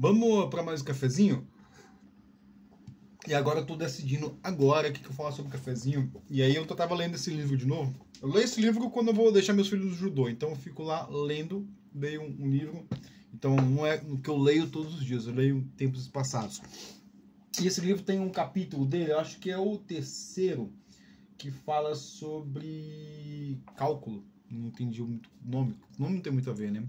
Vamos para mais um cafezinho? E agora eu tô decidindo agora o que eu falo sobre o cafezinho. E aí eu tava lendo esse livro de novo. Eu leio esse livro quando eu vou deixar meus filhos no judô. Então eu fico lá lendo, leio um livro. Então não é o que eu leio todos os dias, eu leio tempos passados. E esse livro tem um capítulo dele, eu acho que é o terceiro, que fala sobre cálculo. Não entendi muito o nome. O nome não tem muito a ver, né?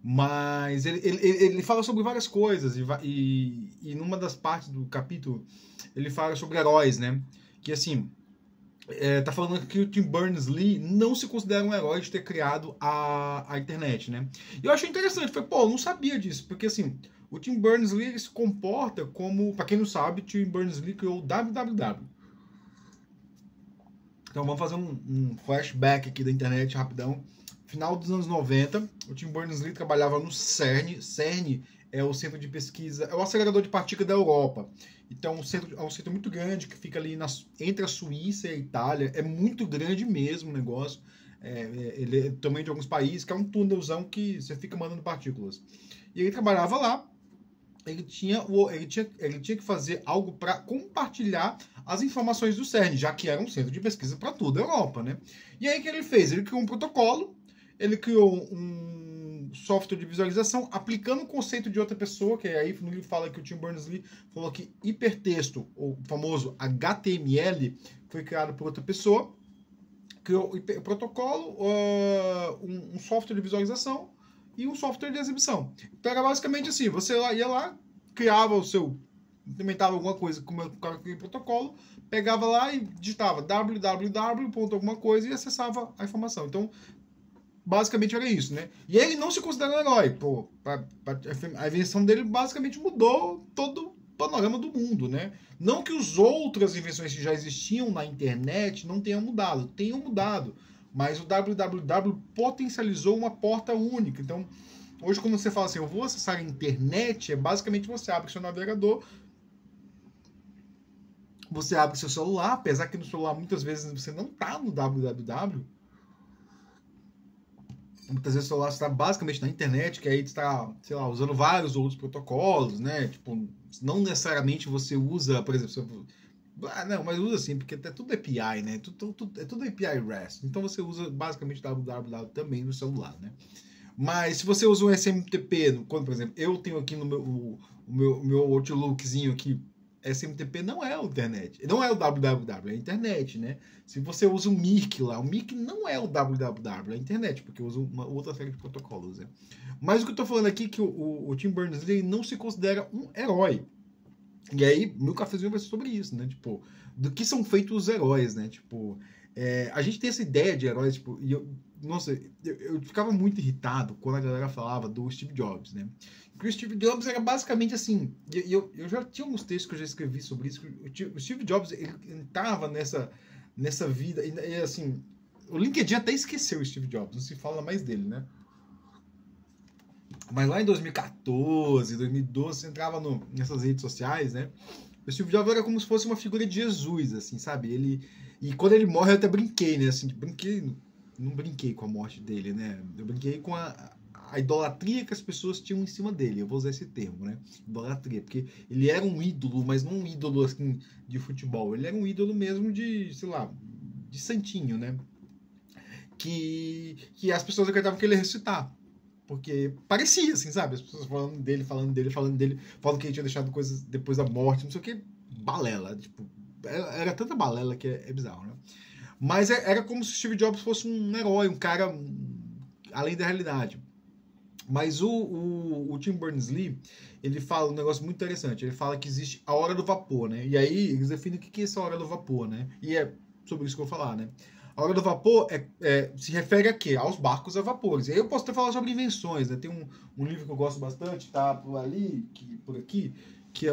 Mas ele fala sobre várias coisas. E numa das partes do capítulo, ele fala sobre heróis, né? Que assim, tá falando que o Tim Berners-Lee não se considera um herói de ter criado a internet, né? E eu achei interessante. Falei, pô, eu não sabia disso. Porque assim, o Tim Berners-Lee se comporta como... Pra quem não sabe, Tim Berners-Lee criou o www. Então vamos fazer um flashback aqui da internet rapidão. Final dos anos 90, o Tim Berners-Lee trabalhava no CERN. CERN é o centro de pesquisa, é o acelerador de partículas da Europa. Então é um centro muito grande que fica ali entre a Suíça e a Itália. É muito grande mesmo o negócio. Ele é do tamanho de alguns países, que é um túnelzão que você fica mandando partículas. E ele trabalhava lá. Ele tinha que fazer algo para compartilhar as informações do CERN, já que era um centro de pesquisa para toda a Europa, né? E aí o que ele fez? Ele criou um protocolo, ele criou um software de visualização aplicando o conceito de outra pessoa, que aí no livro fala que o Tim Berners-Lee falou que hipertexto, o famoso HTML, foi criado por outra pessoa, criou o protocolo, um software de visualização e um software de exibição. Então era basicamente assim, você ia lá, criava o seu, implementava alguma coisa com aquele protocolo, pegava lá e digitava www. Alguma coisa e acessava a informação. Então, basicamente era isso, né? E ele não se considera um herói, pô. A invenção dele basicamente mudou todo o panorama do mundo, né? Não que as outras invenções que já existiam na internet não tenham mudado. Mas o www potencializou uma porta única. Então, hoje quando você fala assim, eu vou acessar a internet, é basicamente você abre seu navegador, você abre seu celular, apesar que no celular muitas vezes você não está no www. Muitas vezes o celular está basicamente na internet, que aí está, sei lá, usando vários outros protocolos, né? Tipo, não necessariamente você usa, por exemplo, não, mas usa sim, porque é tudo API, né? É tudo API REST. Então você usa basicamente www também no celular, né? Mas se você usa um SMTP, quando, por exemplo, eu tenho aqui no meu Outlookzinho aqui, SMTP não é a internet, não é o www, é a internet, né? Se você usa o Mirk lá, o Mirk não é o www, é a internet, porque usa uma outra série de protocolos, né? Mas o que eu tô falando aqui é que o Tim Berners-Lee não se considera um herói. E aí, meu cafezinho vai ser sobre isso, né? Tipo, do que são feitos os heróis, né? Tipo, a gente tem essa ideia de heróis, tipo, e eu ficava muito irritado quando a galera falava do Steve Jobs, né? Porque o Steve Jobs era basicamente assim, eu já tinha uns textos que eu já escrevi sobre isso, o Steve Jobs, ele entrava nessa vida, e assim, o LinkedIn até esqueceu o Steve Jobs, não se fala mais dele, né? Mas lá em 2014, 2012, você entrava nessas redes sociais, né? O Steve Jobs era como se fosse uma figura de Jesus, assim, sabe? E quando ele morre, eu até brinquei, né? Assim, não brinquei com a morte dele, né? Eu brinquei com a idolatria que as pessoas tinham em cima dele. Eu vou usar esse termo, né? Idolatria, porque ele era um ídolo, mas não um ídolo, assim, de futebol. Ele era um ídolo mesmo de, sei lá, de santinho, né? Que as pessoas acreditavam que ele ia ressuscitar. Porque parecia, assim, sabe? As pessoas falando dele, falando que ele tinha deixado coisas depois da morte, não sei o que, balela. Tipo, era tanta balela que é bizarro, né? Mas era como se Steve Jobs fosse um herói, um cara além da realidade. Mas o Tim Berners-Lee, ele fala um negócio muito interessante. Ele fala que existe a hora do vapor, né? E aí eles definem o que é essa hora do vapor, né? E é sobre isso que eu vou falar, né? A hora do vapor se refere a quê? Aos barcos a vapores. E aí eu posso até falar sobre invenções, né? Tem um livro que eu gosto bastante, tá por ali, por aqui, que é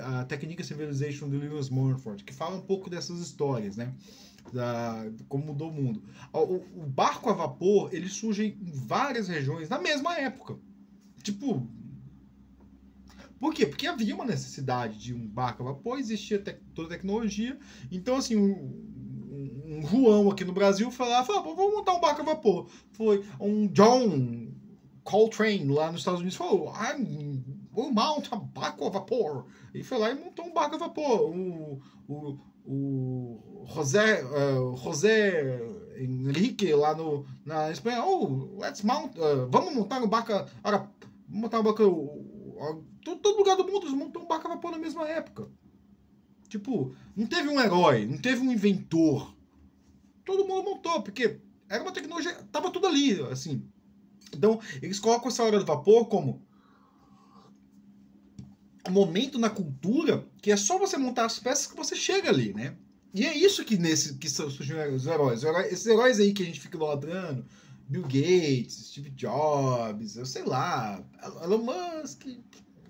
a Technical Civilization de Lewis Mumford, que fala um pouco dessas histórias, né? Como mudou o mundo. O barco a vapor, ele surge em várias regiões na mesma época. Tipo... Por quê? Porque havia uma necessidade de um barco a vapor, existia toda a tecnologia. Então, assim, um João aqui no Brasil foi lá e falou, vamos montar um barco a vapor. Foi um John Coltrane, lá nos Estados Unidos, falou, we'll mount a barco a vapor. E foi lá e montou um barco a vapor. O José Henrique, lá na Espanha, let's mount, vamos montar um barco, vamos montar um barco, todo lugar do mundo montou um barco a vapor na mesma época. Tipo, não teve um herói, não teve um inventor. Todo mundo montou, porque era uma tecnologia, tava tudo ali, assim. Então, eles colocam essa hora do vapor como um momento na cultura que é só você montar as peças que você chega ali, né? E é isso que surgiram os heróis. Esses heróis aí que a gente fica idolatrando, Bill Gates, Steve Jobs, eu sei lá, Elon Musk,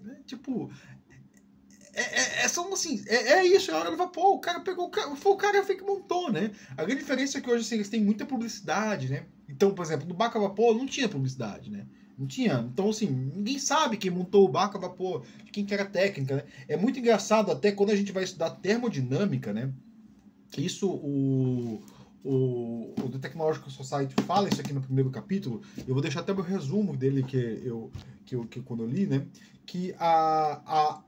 né? Tipo, são assim, isso, é a hora do vapor. O cara pegou, foi o cara que montou, né? A grande diferença é que hoje assim, eles têm muita publicidade, né? Então, por exemplo, no barco a vapor não tinha publicidade, né? Não tinha. Então, assim, ninguém sabe quem montou o barco a vapor, quem que era a técnica, né? É muito engraçado até quando a gente vai estudar termodinâmica, né? Isso o The Technological Society fala isso aqui no primeiro capítulo. Eu vou deixar até o resumo dele que quando eu li, né? Que a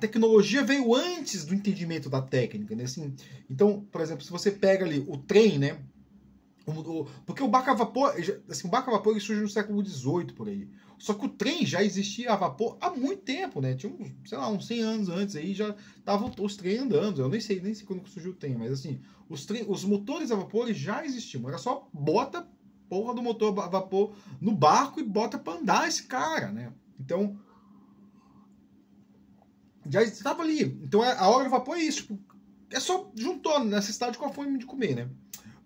tecnologia veio antes do entendimento da técnica, né? Assim, então, por exemplo, se você pega ali o trem, né? Porque o barco a vapor, assim, o barco a vapor ele surge no século XVIII, por aí. Só que o trem já existia a vapor há muito tempo, né? Tinha, sei lá, uns 100 anos antes aí já estavam os trens andando. Eu nem sei quando surgiu o trem, mas assim, os motores a vapor já existiam. Era só bota porra do motor a vapor no barco e bota pra andar esse cara, né? Então, já estava ali. Então, a hora do vapor é isso. Tipo, é só juntou necessidade com a fome de comer, né?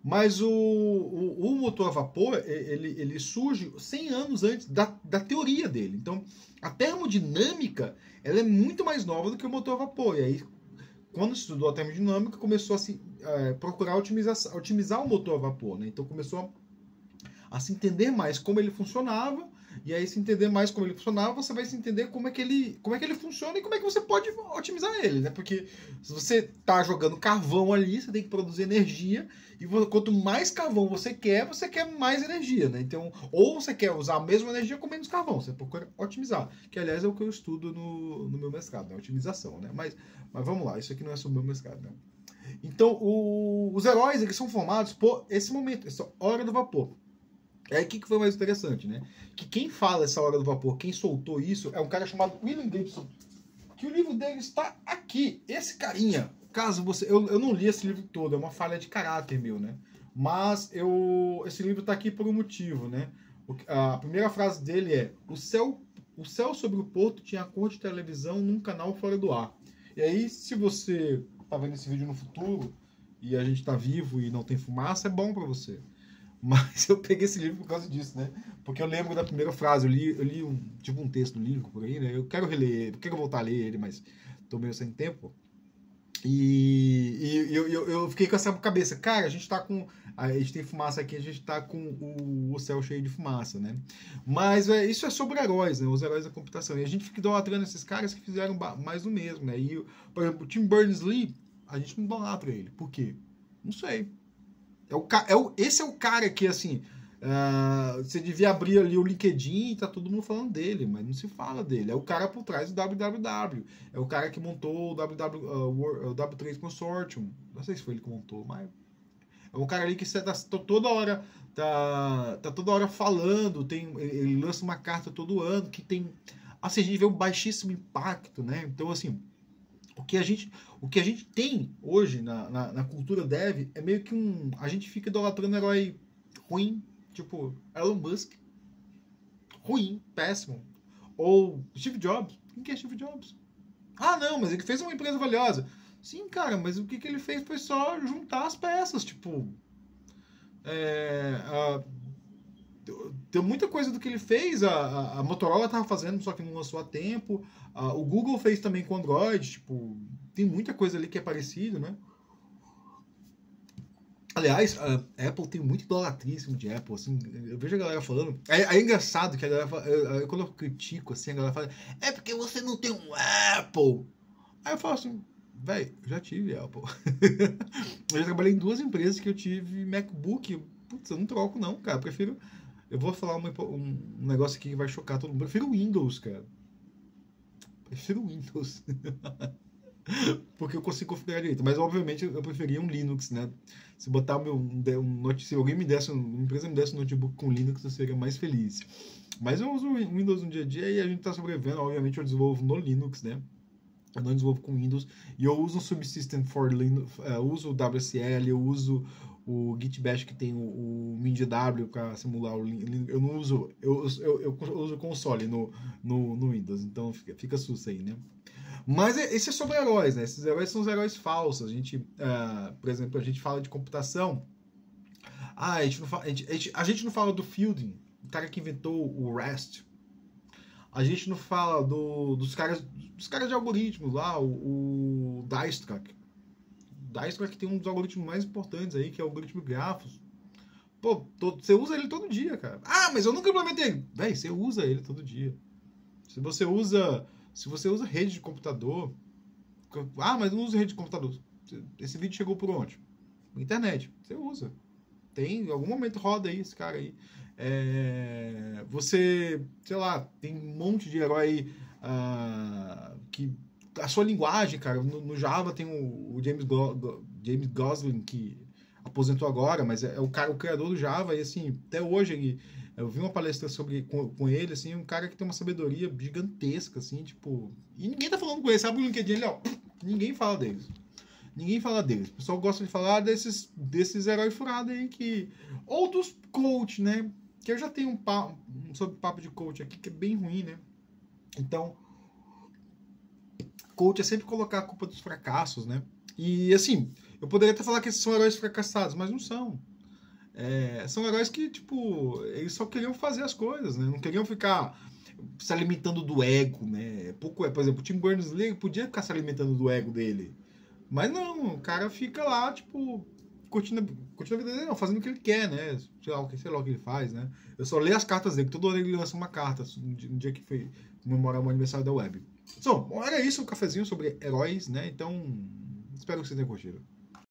Mas o motor a vapor, ele surge 100 anos antes da teoria dele. Então, a termodinâmica, ela é muito mais nova do que o motor a vapor. E aí, quando se estudou a termodinâmica, começou a procurar otimizar o motor a vapor, né? Então, começou a se entender mais como ele funcionava. E aí, se entender mais como ele funcionava, você vai se entender como é que ele funciona e como é que você pode otimizar ele, né? Porque se você tá jogando carvão ali, você tem que produzir energia, e quanto mais carvão você quer mais energia, né? Então, ou você quer usar a mesma energia com menos carvão, você procura otimizar, que aliás é o que eu estudo no meu mestrado, né? Otimização, né? Mas vamos lá, isso aqui não é sobre o meu mestrado, né? Então, os heróis, eles são formados por esse momento, essa hora do vapor. É aí que foi mais interessante, né? Que quem fala essa hora do vapor, quem soltou isso, é um cara chamado William Gibson. Que o livro dele está aqui. Esse carinha. Caso você... Eu não li esse livro todo, é uma falha de caráter meu, né? Mas esse livro está aqui por um motivo, né? A primeira frase dele é: o céu sobre o porto tinha a cor de televisão num canal fora do ar. E aí, se você tá vendo esse vídeo no futuro e a gente está vivo e não tem fumaça, é bom para você. Mas eu peguei esse livro por causa disso, né? Porque eu lembro da primeira frase, eu li um texto lírico por aí, né? Eu quero reler ele, quero voltar a ler ele, mas tô meio sem tempo. E eu fiquei com essa cabeça, cara, a gente tem fumaça aqui, a gente tá com o céu cheio de fumaça, né? Mas isso é sobre heróis, né? Os heróis da computação. E a gente fica idolatrando esses caras que fizeram mais do mesmo, né? E, por exemplo, o Tim Berners-Lee, a gente não idolatra ele. Por quê? Não sei. Esse é o cara que, assim, você devia abrir ali o LinkedIn e tá todo mundo falando dele, mas não se fala dele. É o cara por trás do www. É o cara que montou o W3 Consortium. Não sei se foi ele que montou, mas é um cara ali que tá toda hora toda hora falando, ele lança uma carta todo ano que tem, assim, a gente vê um baixíssimo impacto, né? Então, assim, o que a gente tem hoje na cultura dev é meio que a gente fica idolatrando um herói ruim, tipo Elon Musk. Ruim, péssimo. Ou Steve Jobs. Quem que é Steve Jobs? Ah, não, mas ele fez uma empresa valiosa. Sim, cara, mas o que ele fez foi só juntar as peças, tipo... Tem muita coisa do que ele fez, a Motorola estava fazendo, só que não lançou a tempo. O Google fez também com Android, tipo, tem muita coisa ali que é parecido, né? Aliás, a Apple tem muito idolatria em cima de Apple, assim, eu vejo a galera falando, é engraçado que a galera fala, quando eu critico, assim, a galera fala, é porque você não tem um Apple. Aí eu falo assim, velho, eu já tive Apple. Eu já trabalhei em 2 empresas que eu tive MacBook, putz, eu não troco não, cara, eu prefiro Eu vou falar um negócio aqui que vai chocar todo mundo. Eu prefiro o Windows, cara. Prefiro o Windows. Porque eu consigo configurar direito. Mas, obviamente, eu preferia um Linux, né? Se botar se alguém me desse, uma empresa me desse um notebook com Linux, eu seria mais feliz. Mas eu uso o Windows no dia a dia e a gente está sobrevivendo. Obviamente, eu desenvolvo no Linux, né? Eu não desenvolvo com Windows. E eu uso o Subsystem for Linux, eu uso o WSL, eu uso o Git Bash que tem o MinDW para simular o Linux. Eu não uso, eu uso o console no Windows, então fica susto aí, né? Mas esse é sobre heróis, né? Esses heróis são os heróis falsos. A gente, por exemplo, a gente fala de computação. A gente não fala do Fielding, o cara que inventou o REST. A gente não fala dos caras de algoritmos lá, o Dijkstra's. Dijkstra's tem um dos algoritmos mais importantes aí, que é o algoritmo grafos. Pô, você usa ele todo dia, cara. Ah, mas eu nunca implementei. Véi, você usa ele todo dia. Se você usa rede de computador... Ah, mas eu não uso rede de computador. Esse vídeo chegou por onde? Internet. Você usa. Em algum momento roda aí esse cara aí. Você, sei lá, tem um monte de herói que... A sua linguagem, cara, no Java tem o James Gosling, que aposentou agora, mas é o criador do Java, e assim, até hoje eu vi uma palestra com ele, assim, um cara que tem uma sabedoria gigantesca, assim, tipo... E ninguém tá falando com ele, sabe o LinkedIn? Ele, ó, ninguém fala deles. Ninguém fala deles. O pessoal gosta de falar desses heróis furados aí que... Ou dos coach, né? Que eu já tenho um papo de coach aqui que é bem ruim, né? Então, coach é sempre colocar a culpa dos fracassos, né? E, assim, eu poderia até falar que esses são heróis fracassados, mas não são. São heróis que, tipo, eles só queriam fazer as coisas, né? Não queriam ficar se alimentando do ego, né? Por exemplo, o Tim Berners-Lee podia ficar se alimentando do ego dele. Mas não, o cara fica lá, tipo, curtindo a vida dele, não, fazendo o que ele quer, né? Sei lá o que ele faz, né? Eu só leio as cartas dele, todo ano ele lança uma carta no dia que foi comemorar o aniversário da web. Então, era isso o cafezinho sobre heróis, né? Então, espero que vocês tenham curtido.